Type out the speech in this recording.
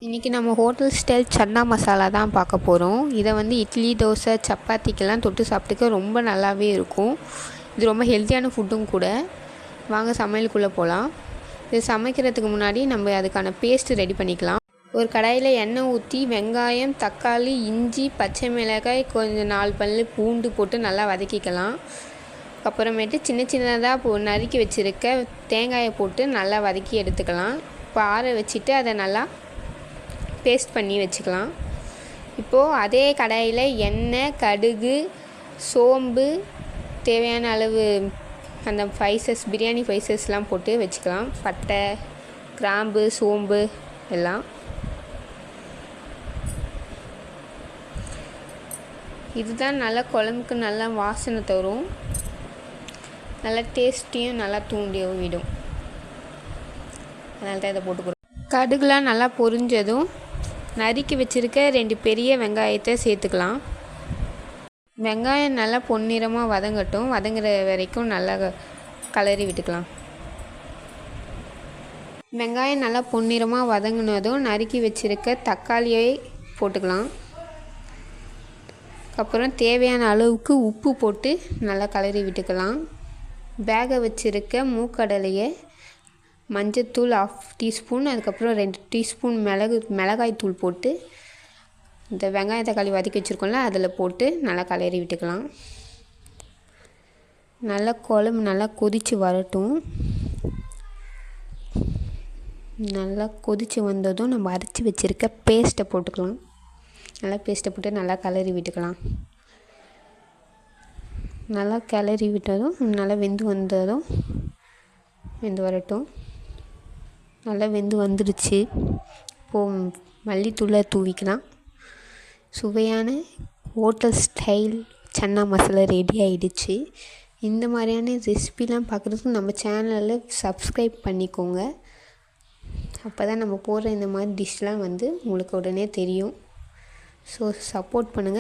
இன்றைக்கி நம்ம hotel style chana masala தான் பார்க்க போகிறோம். இதை வந்து இட்லி, தோசை, சப்பாத்திக்கெல்லாம் தொட்டு சாப்பிட்டுக்க ரொம்ப நல்லாவே இருக்கும். இது ரொம்ப ஹெல்த்தியான ஃபுட்டும் கூட. வாங்க சமையலுக்குள்ளே போகலாம். இது சமைக்கிறதுக்கு முன்னாடி நம்ம அதுக்கான பேஸ்ட்டு ரெடி பண்ணிக்கலாம். ஒரு கடாயில் எண்ணெய் ஊற்றி வெங்காயம், தக்காளி, இஞ்சி, பச்சை மிளகாய், கொஞ்சம் 4 பல் பூண்டு போட்டு நல்லா வதக்கிக்கலாம். அப்புறமேட்டு சின்ன சின்னதாக நறுக்கி வச்சுருக்க தேங்காயை போட்டு நல்லா வதக்கி எடுத்துக்கலாம். இப்போ ஆற வச்சுட்டு அதை நல்லா பேஸ்ட் பண்ணி வச்சுக்கலாம். இப்போது அதே கடாயில் எண்ணெய், கடுகு, சோம்பு, தேவையான அளவு அந்த பிரியாணி ஸ்பைசஸ்லாம் போட்டு வச்சுக்கலாம். பட்டை, கிராம்பு, சோம்பு எல்லாம். இதுதான் நல்லா குழம்புக்கு நல்லா வாசனை தரும், நல்லா டேஸ்ட்டியும் நல்லா தூண்டியும் விடும். அதனால தான் இதை போட்டுக்கிறோம். கடுகுலாம் நல்லா பொரிஞ்சதும் நறுக்கி வச்சுருக்க 2 பெரிய வெங்காயத்தை சேர்த்துக்கலாம். வெங்காயம் நல்லா பொன்னிறமாக வதங்கட்டும். வதங்குற வரைக்கும் நல்லா கலரி விட்டுக்கலாம். வெங்காயம் நல்லா பொன்னிறமாக வதங்கினதும் நறுக்கி வச்சுருக்க தக்காளியை போட்டுக்கலாம். அப்புறம் தேவையான அளவுக்கு உப்பு போட்டு நல்லா கலரி விட்டுக்கலாம். வேக வச்சுருக்க மூக்கடலையை மஞ்சத்தூள் 1/2 டீஸ்பூன், அதுக்கப்புறம் 2 டீஸ்பூன் மிளகாய் தூள் போட்டு இந்த வெங்காயம் தக்காளி வதக்கி வச்சுருக்கோம்ல அதில் போட்டு நல்லா கலரி விட்டுக்கலாம். நல்லா குழம்பு நல்லா கொதித்து வரட்டும். நல்லா கொதித்து வந்ததும் நம்ம அரைச்சி வச்சுருக்க பேஸ்ட்டை போட்டுக்கலாம். நல்லா பேஸ்ட்டை போட்டு நல்லா கலரி விட்டுக்கலாம். நல்லா கிளறி விட்டதும் நல்லா வெந்து வரட்டும். நல்லா வெந்து வந்துடுச்சு. இப்போது மல்லித்தூளை தூவிக்கலாம். சுவையான hotel style chana masala ready ஆகிடுச்சு. இந்த மாதிரியான ரெசிபிலாம் பார்க்குறதுக்கு நம்ம சேனலில் சப்ஸ்கிரைப் பண்ணிக்கோங்க. அப்போ தான் நம்ம போடுற இந்த மாதிரி டிஷ்லாம் வந்து உங்களுக்கு உடனே தெரியும். ஸோ சப்போர்ட் பண்ணுங்கள்.